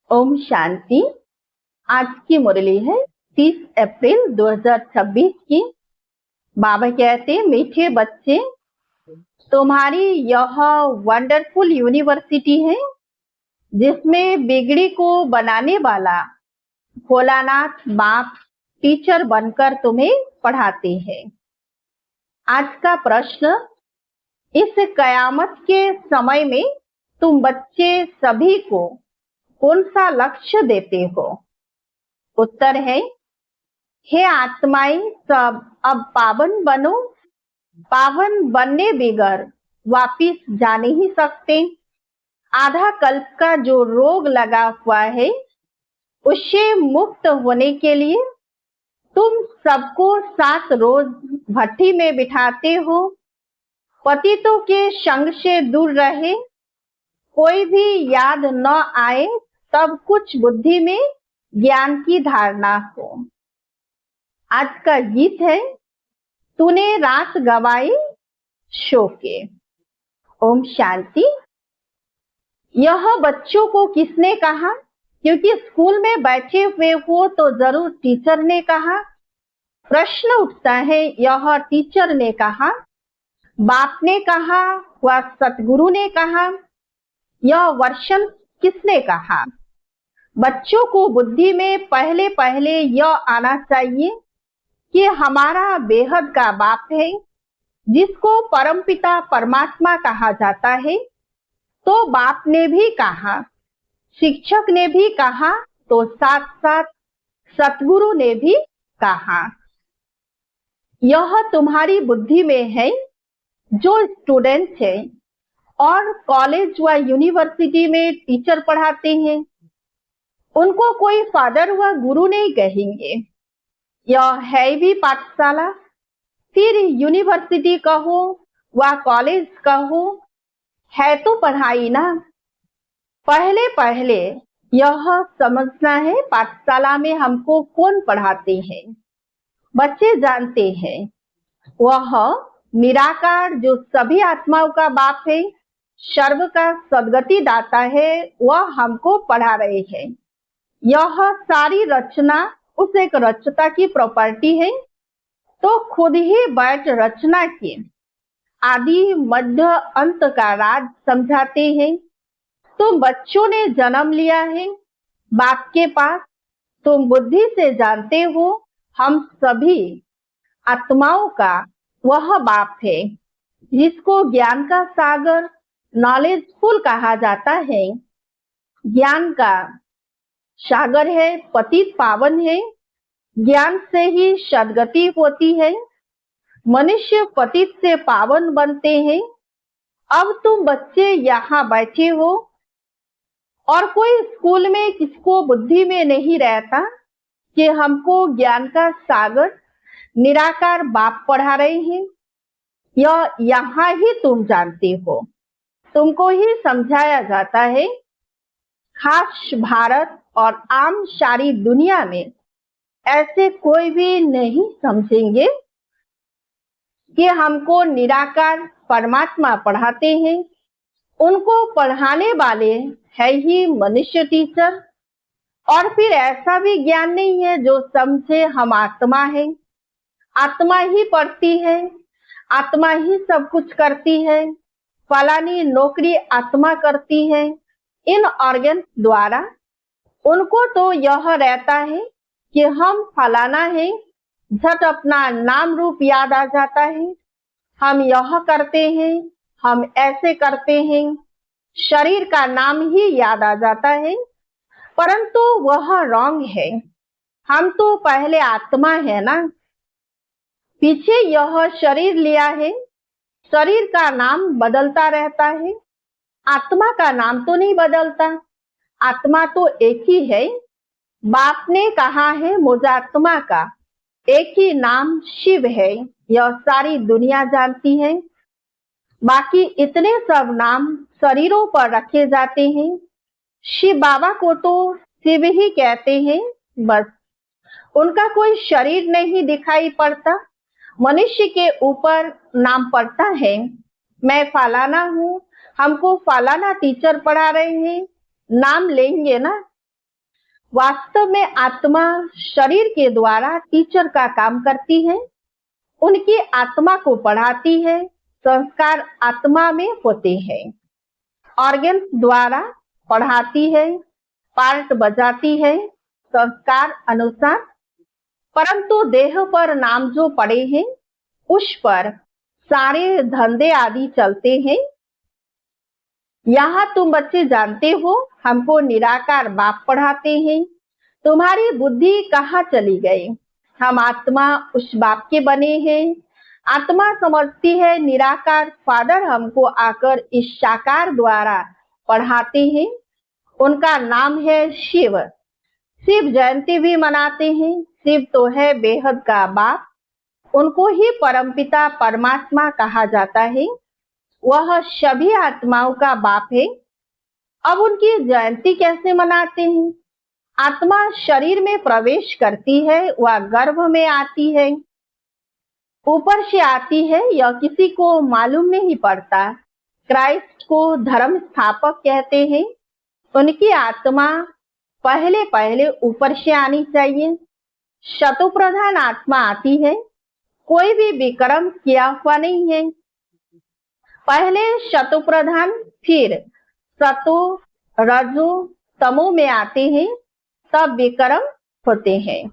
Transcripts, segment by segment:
ओम शांति। आज की मुरली है 30 अप्रैल 2026 की। बाबा कहते, मीठे बच्चे, तुम्हारी यह वंडरफुल यूनिवर्सिटी है जिसमें बिगड़ी को बनाने वाला भोलानाथ बाप टीचर बनकर तुम्हें पढ़ाते हैं। आज का प्रश्न, इस कयामत के समय में तुम बच्चे सभी को कौन सा लक्ष्य देते हो? उत्तर है, हे आत्माएं सब अब पावन बनो। पावन बनने बगैर वापिस जा नहीं सकते। आधा कल्प का जो रोग लगा हुआ है उससे मुक्त होने के लिए तुम सबको 7 रोज भट्टी में बिठाते हो। पतितों के संग से दूर रहे, कोई भी याद न आए, तब कुछ बुद्धि में ज्ञान की धारणा हो। आज का गीत है, तूने रात गवाई सो के। ओम शांति। यह बच्चों को किसने कहा? क्योंकि स्कूल में बैठे हुए हो तो जरूर टीचर ने कहा। प्रश्न उठता है, यह टीचर ने कहा, बाप ने कहा, वह सतगुरु ने कहा, यह वर्षन किसने कहा? बच्चों को बुद्धि में पहले पहले यह आना चाहिए कि हमारा बेहद का बाप है जिसको परमपिता परमात्मा कहा जाता है। तो बाप ने भी कहा, शिक्षक ने भी कहा, तो साथ साथ सतगुरु ने भी कहा। यह तुम्हारी बुद्धि में है। जो स्टूडेंट है और कॉलेज व यूनिवर्सिटी में टीचर पढ़ाते हैं उनको कोई फादर व गुरु नहीं कहेंगे। यह है भी पाठशाला, फिर यूनिवर्सिटी कहो व कॉलेज कहो, है तो पढ़ाई ना। पहले पहले यह समझना है, पाठशाला में हमको कौन पढ़ाते हैं। बच्चे जानते हैं वह निराकार जो सभी आत्माओं का बाप है, सर्व का सदगति दाता है, वह हमको पढ़ा रहे हैं। यह सारी रचना उस एक रचता की प्रॉपर्टी है, तो खुद ही बैठ रचना के आदि मध्य अंत का राज समझाते हैं। तुम बच्चों ने जन्म लिया है बाप के पास। तुम बुद्धि से जानते हो हम सभी आत्माओं का वह बाप है जिसको ज्ञान का सागर नॉलेजफुल कहा जाता है। ज्ञान का सागर है, पतित पावन है। ज्ञान से ही सदगति होती है। मनुष्य पतित से पावन बनते हैं। अब तुम बच्चे यहाँ बैठे हो और कोई स्कूल में किसको बुद्धि में नहीं रहता कि हमको ज्ञान का सागर निराकार बाप पढ़ा रहे हैं। यह यहाँ ही तुम जानते हो, तुमको ही समझाया जाता है। खास भारत और आम सारी दुनिया में ऐसे कोई भी नहीं समझेंगे कि हमको निराकार परमात्मा पढ़ाते हैं। उनको पढ़ाने वाले है ही मनुष्य टीचर। और फिर ऐसा भी ज्ञान नहीं है जो समझे हम आत्मा है। आत्मा ही पढ़ती है, आत्मा ही सब कुछ करती है। फलानी नौकरी आत्मा करती है इन ऑर्गन द्वारा। उनको तो यह रहता है कि हम फलाना है, झट अपना नाम रूप याद आ जाता है। हम यह करते हैं, हम ऐसे करते हैं, शरीर का नाम ही याद आ जाता है, परंतु वह रॉन्ग है। हम तो पहले आत्मा है ना, पीछे यह शरीर लिया है। शरीर का नाम बदलता रहता है, आत्मा का नाम तो नहीं बदलता। आत्मा तो एक ही है। बाप ने कहा है मुझात्मा का एक ही नाम शिव है, यह सारी दुनिया जानती है। बाकी इतने सब नाम शरीरों पर रखे जाते हैं। शिव बाबा को तो शिव ही कहते हैं, बस उनका कोई शरीर नहीं दिखाई पड़ता। मनुष्य के ऊपर नाम पड़ता है, मैं फलाना हूँ, हमको फलाना टीचर पढ़ा रहे हैं, नाम लेंगे ना। वास्तव में आत्मा शरीर के द्वारा टीचर का काम करती है, उनकी आत्मा को पढ़ाती है, संस्कार आत्मा में होते हैं, ऑर्गन द्वारा पढ़ाती है, पार्ट बजाती है संस्कार अनुसार। परंतु देह पर नाम जो पड़े हैं उस पर सारे धंधे आदि चलते हैं। यहाँ तुम बच्चे जानते हो हमको निराकार बाप पढ़ाते हैं, तुम्हारी बुद्धि कहाँ चली गई? हम आत्मा उस बाप के बने हैं। आत्मा समझती है निराकार फादर हमको आकर इस साकार द्वारा पढ़ाते हैं, उनका नाम है शिव। शिव जयंती भी मनाते हैं। शिव तो है बेहद का बाप, उनको ही परमपिता परमात्मा कहा जाता है, वह सभी आत्माओं का बाप है। अब उनकी जयंती कैसे मनाते हैं? आत्मा शरीर में प्रवेश करती है, वह गर्भ में आती है, ऊपर से आती है, यह किसी को मालूम नहीं पड़ता। क्राइस्ट को धर्म स्थापक कहते हैं, उनकी आत्मा पहले पहले ऊपर से आनी चाहिए। शतुप्रधान आत्मा आती है, कोई भी विक्रम किया हुआ नहीं है। पहले शतुप्रधान फिर सतो रजो तमो में आते हैं, तब विक्रम होते हैं।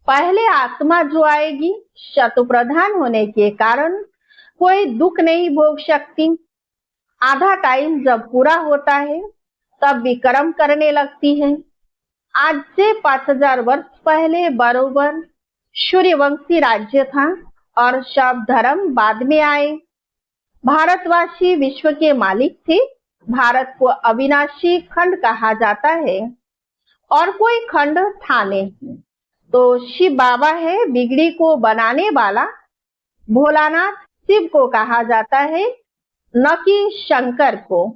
पहले आत्मा जो आएगी शतुप्रधान होने के कारण कोई दुख नहीं भोग सकती। आधा टाइम जब पूरा होता है तब विक्रम करने लगती है। आज से 5000 वर्ष पहले बरोबर सूर्यवंशी राज्य था और सब धर्म बाद में आए। भारतवासी विश्व के मालिक थे। भारत को अविनाशी खंड कहा जाता है और कोई खंड था नहीं। तो शिव बाबा है बिगड़ी को बनाने वाला। भोलानाथ शिव को कहा जाता है, न कि शंकर को।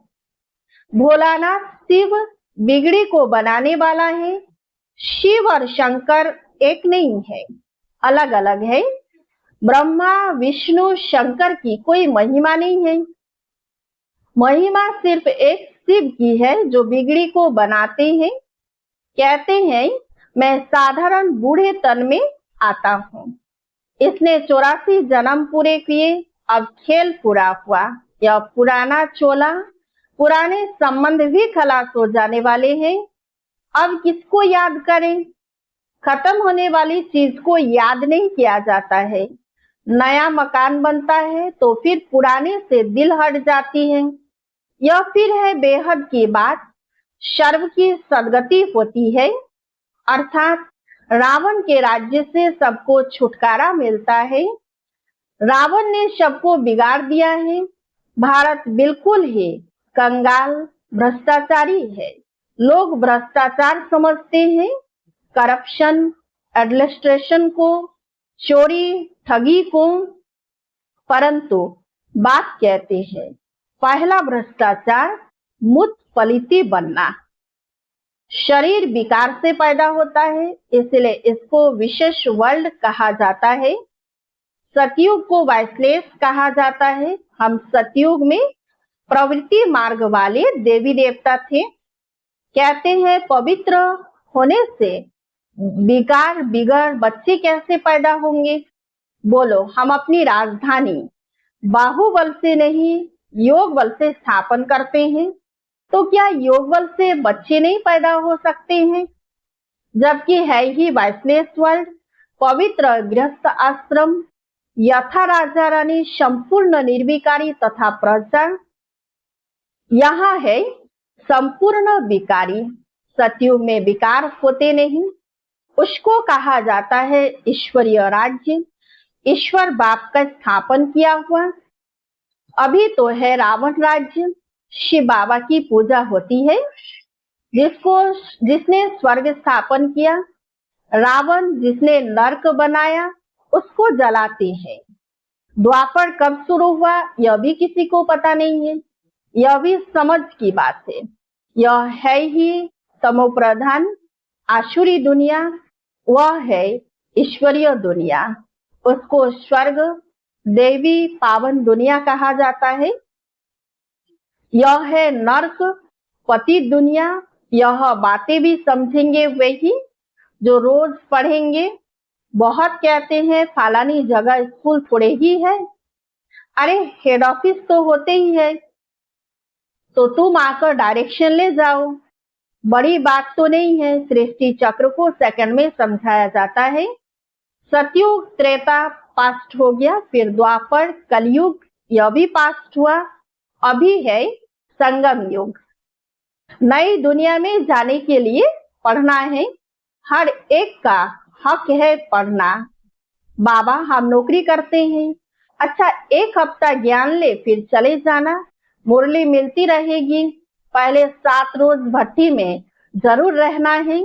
भोलानाथ शिव बिगड़ी को बनाने वाला है। शिव और शंकर एक नहीं है, अलग अलग है। ब्रह्मा विष्णु शंकर की कोई महिमा नहीं है। महिमा सिर्फ एक शिव की है जो बिगड़ी को बनाते हैं। कहते हैं मैं साधारण बूढ़े तन में आता हूँ, इसने 84 जन्म पूरे किए, अब खेल पूरा हुआ। यह पुराना चोला, पुराने संबंध भी खलास हो जाने वाले हैं। अब किसको याद करें? खत्म होने वाली चीज को याद नहीं किया जाता है। नया मकान बनता है तो फिर पुराने से दिल हट जाती है। यह फिर है बेहद की बात। सर्व की सदगति होती है, अर्थात रावण के राज्य से सबको छुटकारा मिलता है। रावण ने सबको बिगाड़ दिया है। भारत बिल्कुल ही कंगाल भ्रष्टाचारी है। लोग भ्रष्टाचार समझते हैं, करप्शन, एडमिनिस्ट्रेशन को, चोरी ठगी को। परंतु बात कहते हैं पहला भ्रष्टाचार मुत पलिती बनना। शरीर विकार से पैदा होता है, इसलिए इसको विशेष वर्ल्ड कहा जाता है। सतयुग को वाइसलेस कहा जाता है। हम सतयुग में प्रवृत्ति मार्ग वाले देवी देवता थे। कहते हैं पवित्र होने से विकार बिगड़ बच्चे कैसे पैदा होंगे? बोलो, हम अपनी राजधानी बाहुबल से नहीं योग बल से स्थापन करते हैं, तो क्या योग बल से बच्चे नहीं पैदा हो सकते हैं? जबकि है ही वाइसलेस वर्ल्ड, पवित्र गृहस्थ आश्रम, यथा राजा रानी, संपूर्ण निर्विकारी तथा प्रजा। यहाँ है संपूर्ण विकारी। सतयुग में विकार होते नहीं, उसको कहा जाता है ईश्वरीय राज्य। ईश्वर बाप का स्थापन किया हुआ। अभी तो है रावण राज्य। शिव बाबा की पूजा होती है, जिसने स्वर्ग स्थापन किया। रावण जिसने नरक बनाया उसको जलाते हैं। द्वापर कब शुरू हुआ यह भी किसी को पता नहीं है। यह भी समझ की बात है। यह है ही तमोप्रधान आसुरी दुनिया, वह है ईश्वरीय दुनिया। उसको स्वर्ग देवी पावन दुनिया कहा जाता है। यह है नर्क पतित दुनिया, यह बातें भी समझेंगे वही जो रोज पढ़ेंगे। बहुत कहते हैं फलानी जगह स्कूल थोड़े ही है, अरे हेड ऑफिस तो होते ही है, तो तुम आकर डायरेक्शन ले जाओ। बड़ी बात तो नहीं है, सृष्टि चक्र को सेकंड में समझाया जाता है। सतयुग त्रेता पास्ट हो गया, फिर द्वापर कलयुग, यह भी पास्ट हुआ, अभी है संगम युग। नई दुनिया में जाने के लिए पढ़ना है, हर एक का हक है पढ़ना। बाबा हम नौकरी करते हैं, अच्छा एक हफ्ता ज्ञान ले फिर चले जाना, मुरली मिलती रहेगी, पहले 7 रोज भट्टी में जरूर रहना है।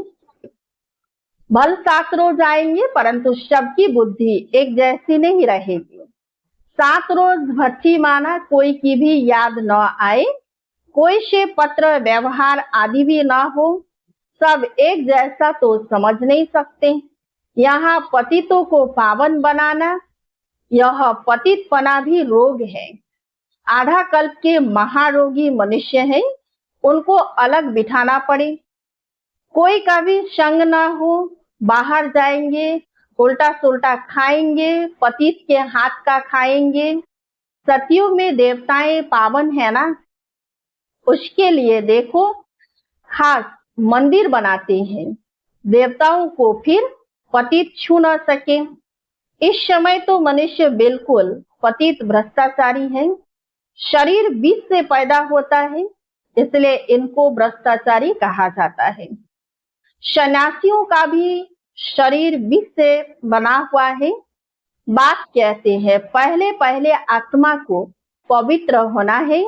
भल 7 रोज आएंगे परंतु सबकी बुद्धि एक जैसी नहीं रहेगी। 7 रोज भट्टी माना कोई की भी याद न आए, कोई से पत्र व्यवहार आदि भी ना हो, सब एक जैसा तो समझ नहीं सकते। यहाँ पतितों को पावन बनाना, यह पतितपना भी रोग है। आधा कल्प के महारोगी मनुष्य हैं, उनको अलग बिठाना पड़े, कोई का भी संग ना हो, बाहर जाएंगे उल्टा सुल्टा खाएंगे, पतित के हाथ का खाएंगे। सतयुग में देवताएं पावन है ना, उसके लिए देखो खास मंदिर बनाते हैं, देवताओं को फिर पतित छू न सके। इस समय तो मनुष्य बिल्कुल पतित भ्रष्टाचारी है, शरीर विष से पैदा होता है, इसलिए इनको भ्रष्टाचारी कहा जाता है। सन्यासियों का भी शरीर विष से बना हुआ है। बात कहते हैं पहले पहले आत्मा को पवित्र होना है,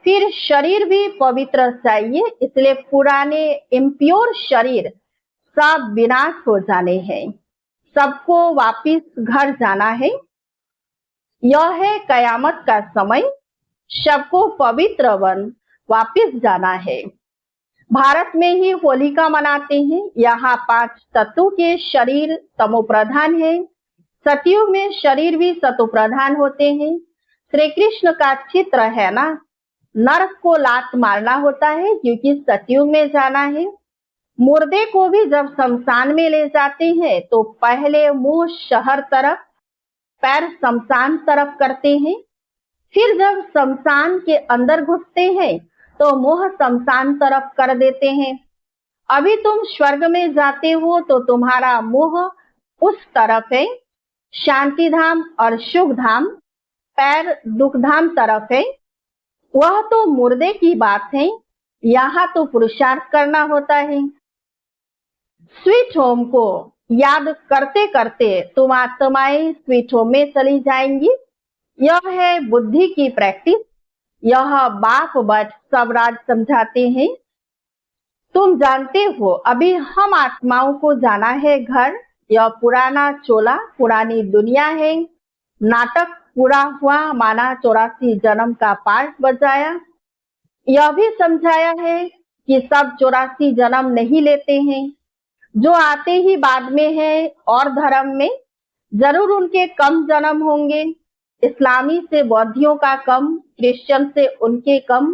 फिर शरीर भी पवित्र चाहिए, इसलिए पुराने इम्प्योर शरीर सब विनाश हो जाने हैं, सबको वापिस घर जाना है। यह है कयामत का समय, सबको पवित्र बन वापिस जाना है। भारत में ही होलिका मनाते हैं, यहाँ 5 तत्वों के शरीर तमोप्रधान है, सतयुग में शरीर भी सतोप्रधान होते हैं। श्री कृष्ण का चित्र है ना, नरक को लात मारना होता है क्योंकि सतयुग में जाना है। मुर्दे को भी जब शमशान में ले जाते हैं तो पहले मुंह शहर तरफ पैर शमशान तरफ करते हैं, फिर जब शमशान के अंदर घुसते हैं तो मुंह शमशान तरफ कर देते हैं। अभी तुम स्वर्ग में जाते हो तो तुम्हारा मुंह उस तरफ है, शांति धाम और सुख धाम, पैर दुख धाम तरफ है। वह तो मुर्दे की बात है, यहाँ तो पुरुषार्थ करना होता है। स्वीट होम को याद करते करते तुम आत्माएं स्वीट होम में चली जाएंगी। यह है बुद्धि की प्रैक्टिस, यह बाप बट सब राज समझाते हैं। तुम जानते हो अभी हम आत्माओं को जाना है घर, यह पुराना चोला पुरानी दुनिया है। नाटक पूरा हुआ माना 84 जन्म का पार्ट बजाया। यह भी समझाया है कि सब 84 जन्म नहीं लेते हैं, जो आते ही बाद में है और धर्म में जरूर उनके कम जन्म होंगे। इस्लामी से बौद्धियों का कम, क्रिश्चियन से उनके कम।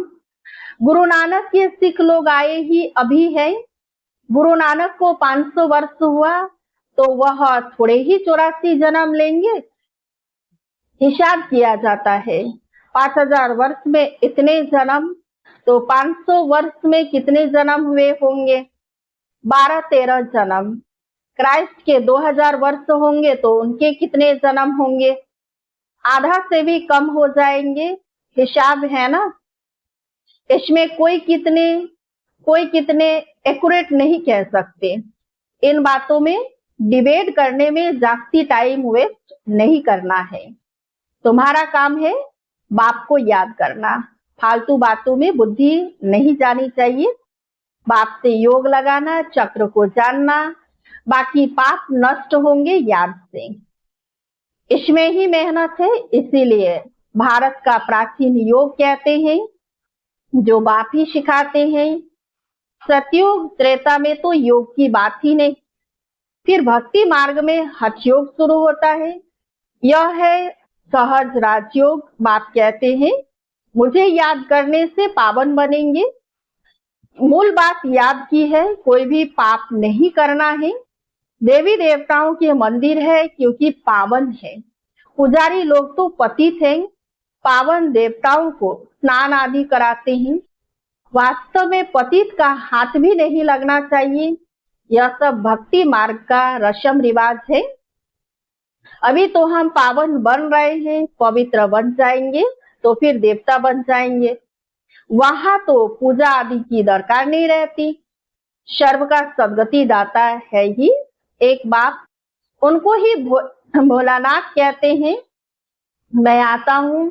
गुरु नानक के सिख लोग आए ही अभी है, गुरु नानक को 500 वर्ष हुआ तो वह थोड़े ही 84 जन्म लेंगे। हिसाब किया जाता है 5000 वर्ष में इतने जन्म, तो 500 वर्ष में कितने जन्म हुए होंगे? 12-13 जन्म। क्राइस्ट के 2000 वर्ष होंगे तो उनके कितने जन्म होंगे? आधा से भी कम हो जाएंगे। हिसाब है ना, इसमें कोई कितने एक्यूरेट नहीं कह सकते। इन बातों में डिबेट करने में जास्ती टाइम वेस्ट नहीं करना है। तुम्हारा काम है बाप को याद करना, फालतू बातों में बुद्धि नहीं जानी चाहिए। बाप से योग लगाना, चक्र को जानना, बाकी पाप नष्ट होंगे याद से। इसमें ही मेहनत है, इसीलिए भारत का प्राचीन योग कहते हैं, जो बाप ही सिखाते हैं। सतयुग त्रेता में तो योग की बात ही नहीं। फिर भक्ति मार्ग में हठ योग शुरू होता है, यह है सहज राजयोग। बाप कहते हैं मुझे याद करने से पावन बनेंगे। मूल बात याद की है, कोई भी पाप नहीं करना है। देवी देवताओं के मंदिर है क्योंकि पावन है। पुजारी लोग तो पतित हैं, पावन देवताओं को स्नान आदि कराते हैं। वास्तव में पतित का हाथ भी नहीं लगना चाहिए। यह सब भक्ति मार्ग का रस्म रिवाज है। अभी तो हम पावन बन रहे हैं, पवित्र बन जाएंगे तो फिर देवता बन जाएंगे। वहां तो पूजा आदि की दरकार नहीं रहती। सर्व का सदगति दाता है ही एक बाप, उनको ही भोलानाथ कहते हैं। मैं आता हूँ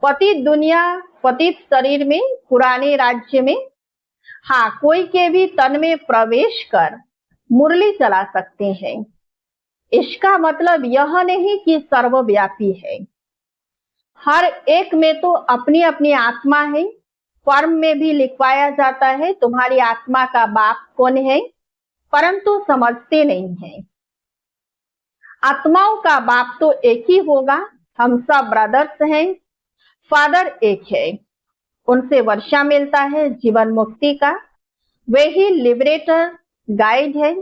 पतित दुनिया, पतित शरीर में, पुराने राज्य में। हाँ, कोई के भी तन में प्रवेश कर मुरली चला सकते हैं। इसका मतलब यह नहीं कि सर्वव्यापी है। हर एक में तो अपनी अपनी आत्मा है। फॉर्म में भी लिखवाया जाता है तुम्हारी आत्मा का बाप कौन है, परंतु समझते नहीं है। आत्माओं का बाप तो एक ही होगा। हम सब ब्रदर्स हैं, फादर एक है। उनसे वर्षा मिलता है जीवन मुक्ति का। वे ही लिबरेटर गाइड है।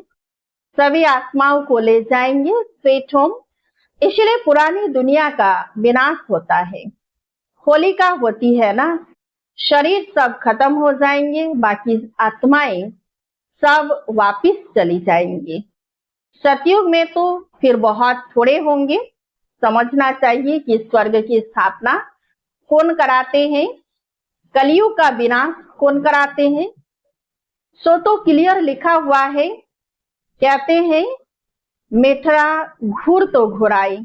सभी आत्माओं को ले जाएंगे स्वीट होम। इसलिए पुरानी दुनिया का विनाश होता है। होलिका होती है ना, शरीर सब खत्म हो जाएंगे, बाकी आत्माएं सब वापिस चली जाएंगी। सतयुग में तो फिर बहुत थोड़े होंगे। समझना चाहिए कि स्वर्ग की स्थापना कौन कराते हैं, कलयुग का विनाश कौन कराते हैं। सो तो क्लियर लिखा हुआ है। कहते हैं मिठरा घूर तो घुराई,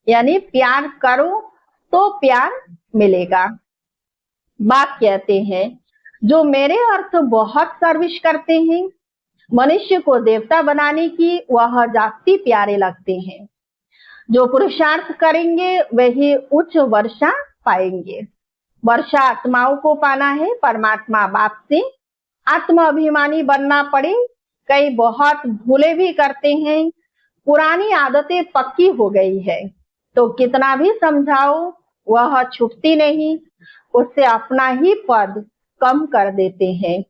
यानी प्यार करो तो प्यार मिलेगा। बाप कहते हैं जो मेरे अर्थ बहुत सर्विस करते हैं, मनुष्य को देवता बनाने की, वह जास्ती प्यारे लगते हैं। जो पुरुषार्थ करेंगे वही उच्च वर्षा पाएंगे। वर्षा आत्माओं को पाना है परमात्मा बाप से। आत्म अभिमानी बनना पड़े। कई बहुत भूले भी करते हैं। पुरानी आदतें पक्की हो गई है तो कितना भी समझाओ वह छूटती नहीं। उससे अपना ही पद कम कर देते हैं।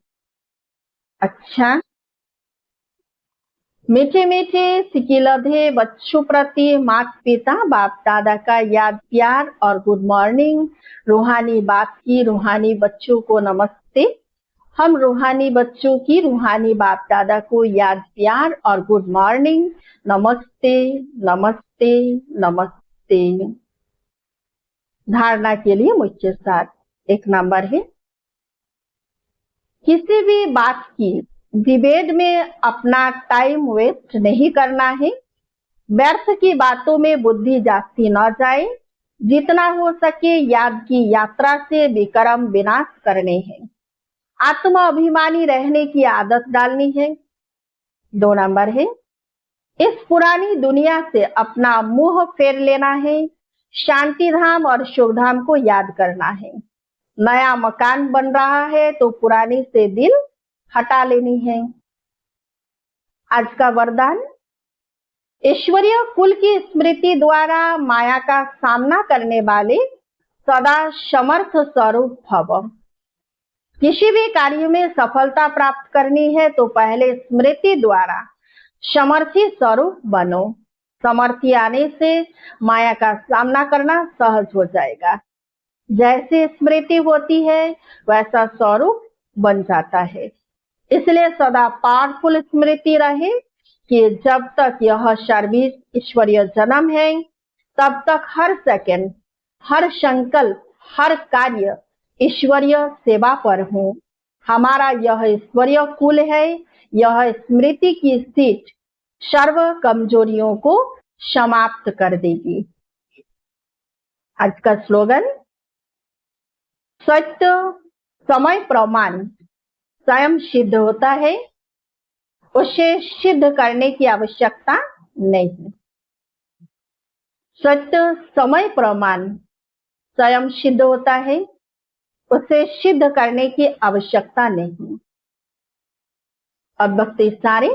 अच्छा, मीठे मीठे सिकिलधे बच्चों प्रति माता पिता बाप दादा का याद प्यार और गुड मॉर्निंग। रूहानी बाप की रूहानी बच्चों को नमस्ते। हम रूहानी बच्चों की रूहानी बाप दादा को याद प्यार और गुड मॉर्निंग। नमस्ते नमस्ते नमस्ते। धारणा के लिए मुझके साथ एक नंबर है, किसी भी बात की डिबेट में अपना टाइम वेस्ट नहीं करना है। व्यर्थ की बातों में बुद्धि जाती न जाए। जितना हो सके याद की यात्रा से विक्रम विनाश करने हैं। आत्म अभिमानी रहने की आदत डालनी है। 2 नंबर है, इस पुरानी दुनिया से अपना मुंह फेर लेना है। शांति धाम और सुख धाम को याद करना है। नया मकान बन रहा है तो पुरानी से दिल हटा लेनी है। आज का वरदान, ईश्वरीय कुल की स्मृति द्वारा माया का सामना करने वाले सदा समर्थ स्वरूप भव। किसी भी कार्य में सफलता प्राप्त करनी है तो पहले स्मृति द्वारा समर्थी स्वरूप बनो। समर्थी आने से माया का सामना करना सहज हो जाएगा। जैसे स्मृति होती है वैसा स्वरूप बन जाता है। इसलिए सदा पावरफुल स्मृति रहे कि जब तक यह सर्विस ईश्वरीय जन्म है तब तक हर सेकंड, हर संकल्प, हर कार्य ईश्वरीय सेवा पर हूँ। हमारा यह ईश्वरीय कुल है। यह स्मृति की सीट सर्व कमजोरियों को समाप्त कर देगी। आज का स्लोगन, सत्य समय प्रमाण स्वयं सिद्ध होता है, उसे सिद्ध करने की आवश्यकता नहीं। सत्य समय प्रमाण स्वयं सिद्ध होता है, उसे सिद्ध करने की आवश्यकता नहीं। अब भक्ति सारे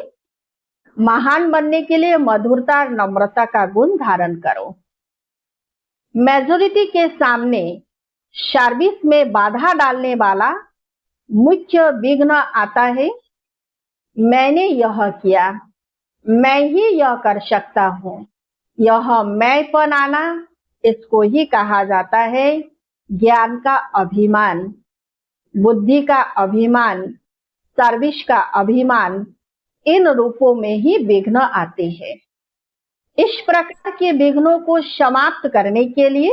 महान बनने के लिए मधुरता और नम्रता का गुण धारण करो। मेजोरिटी के सामने सर्विस में बाधा डालने वाला मुख्य विघ्न आता है, मैंने यह किया, मैं ही यह कर सकता हूँ। यह मैंपन आना, इसको ही कहा जाता है ज्ञान का अभिमान, बुद्धि का अभिमान, सर्विस का अभिमान। इन रूपों में ही विघ्न आते हैं। इस प्रकार के विघ्नों को समाप्त करने के लिए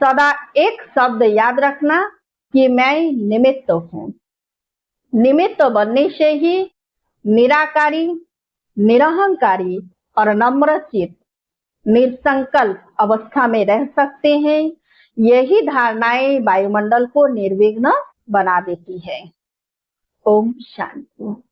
सदा एक शब्द याद रखना कि मैं निमित्त हूँ। निमित्त बनने से ही निराकारी, निरहंकारी और नम्र चित्त निसंकल्प अवस्था में रह सकते हैं। यही धारणाएं वायुमंडल को निर्विघ्न बना देती है। ओम शांति।